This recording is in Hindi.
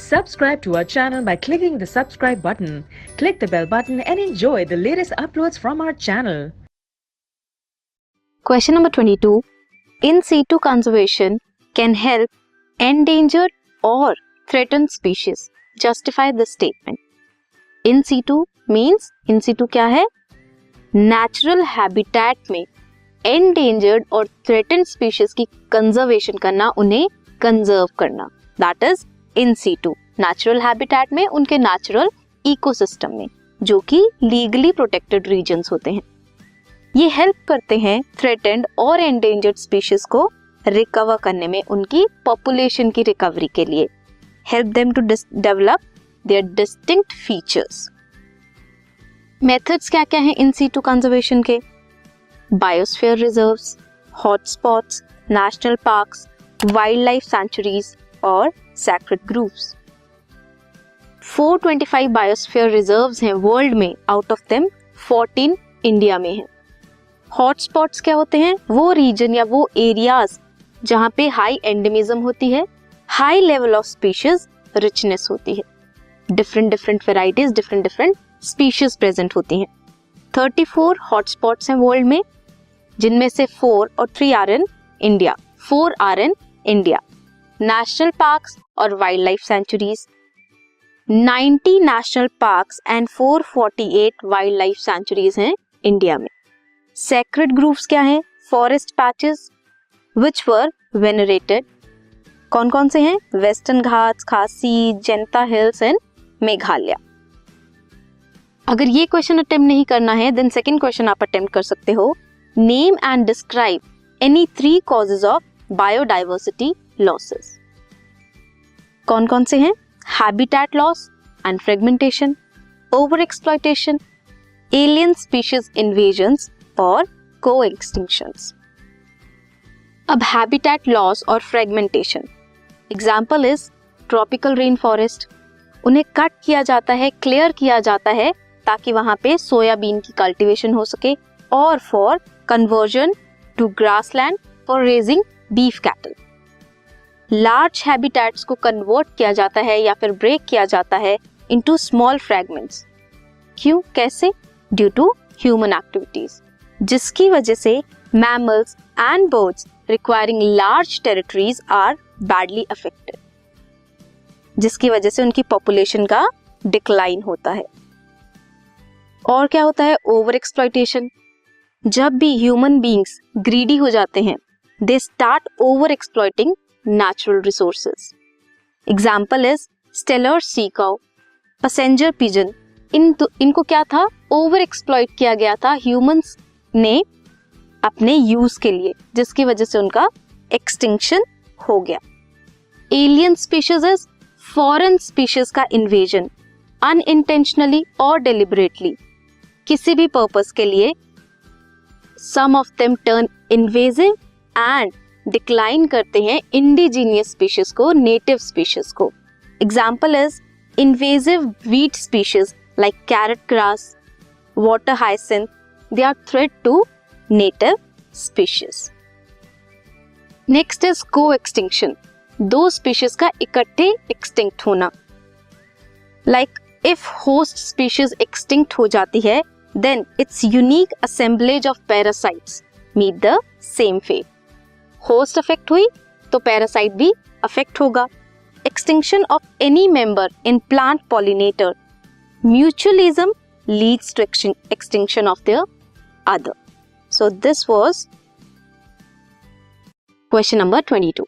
Subscribe to our channel by clicking the subscribe button. Click the bell button and enjoy the latest uploads from our channel. Question number 22. In-situ conservation can help endangered or threatened species. Justify the statement. In-situ means in-situ क्या है? नेचुरल हैबिटेट में एंडेंजर्ड और थ्रेटेंड स्पीशीज की कंजर्वेशन करना, उन्हें कंजर्व करना, that is in situ. Natural habitat में, उनके नेचुरल इकोसिस्टम में, जो कि लीगली प्रोटेक्टेड रीजन्स होते हैं. ये हेल्प करते हैं थ्रेटेंड और एंडेंजर्ड स्पीशीज को रिकवर करने में, उनकी पॉपुलेशन की रिकवरी के लिए. Help them to develop their distinct features. Methods क्या क्या हैं इन सीटू कंजर्वेशन के? Biosphere reserves, hotspots, national parks, wild life sanctuaries और सैक्रेड ग्रूव्स. 425 बायोस्फीयर रिजर्व्स हैं वर्ल्ड में, आउट ऑफ देम 14 इंडिया में हैं. हॉटस्पॉट्स क्या होते हैं? वो रीजन या वो एरियाज जहां पे हाई एंडेमिज्म होती है, high level of species richness होती है, different varieties, different species present होती हैं. 34 हॉटस्पॉट्स हैं वर्ल्ड में, जिनमें से 4 और 3 are in India. 4 are in India. National parks और wild life sanctuaries, 90 national parks and 448 wild life sanctuaries हैं इंडिया में. सैक्रेड ग्रूव्स क्या हैं? Forest patches which were venerated. कौन कौन से हैं? वेस्टर्न घाट्स, खासी, जनता हिल्स एंड मेघालय. अगर ये क्वेश्चन अटेम्प्ट नहीं करना है, देन सेकंड क्वेश्चन आप अटेम्प्ट कर सकते हो. Name and describe any 3 causes of biodiversity losses. कौन कौन से हैं? Habitat loss and fragmentation, over exploitation, alien species invasions और को एक्सटिंक्शंस. अब हैबिटेट लॉस और fragmentation, example is tropical rain forest. उन्हें कट किया जाता है, क्लियर किया जाता है, ताकि वहां पे सोयाबीन की कल्टीवेशन हो सके, और for conversion to grassland for raising beef cattle. Large habitats को कन्वर्ट किया जाता है या फिर ब्रेक किया जाता है इनटू स्मॉल फ्रैगमेंट्स. क्यों, कैसे? ड्यू टू ह्यूमन एक्टिविटीज, जिसकी वजह से mammals and birds requiring large territories are badly affected, जिसकी वजह से उनकी पॉपुलेशन का डिक्लाइन होता है. और क्या होता है? Over exploitation. जब भी ह्यूमन बीइंग्स ग्रीडी हो जाते हैं, they start over exploiting natural resources. Example is Steller sea cow, passenger pigeon. इनको क्या था? ओवर एक्सप्लॉयट किया गया था ह्यूमंस ने अपने यूज के लिए, जिसकी वजह से उनका एक्सटिंक्शन हो गया. Alien species is foreign species का इन्वेजन, अनइंटेंशनली और डेलिबरेटली, किसी भी पर्पस के लिए. Some of them turn invasive and decline करते हैं इंडिजीनियस स्पीशीज को, नेटिव स्पीशीज को. Example is invasive weed species like carrot grass, water hyacinth. They are threat to native species. Next is coextinction. 2 species का इकट्ठे एक्सटिंक्ट होना. Like if host species extinct हो जाती है, then it's unique assemblage of parasites meet the same fate. Host affect हुई तो पैरासाइट भी अफेक्ट होगा. Extinction of any member in plant pollinator. Mutualism leads to extinction of the other. So this was question number 22.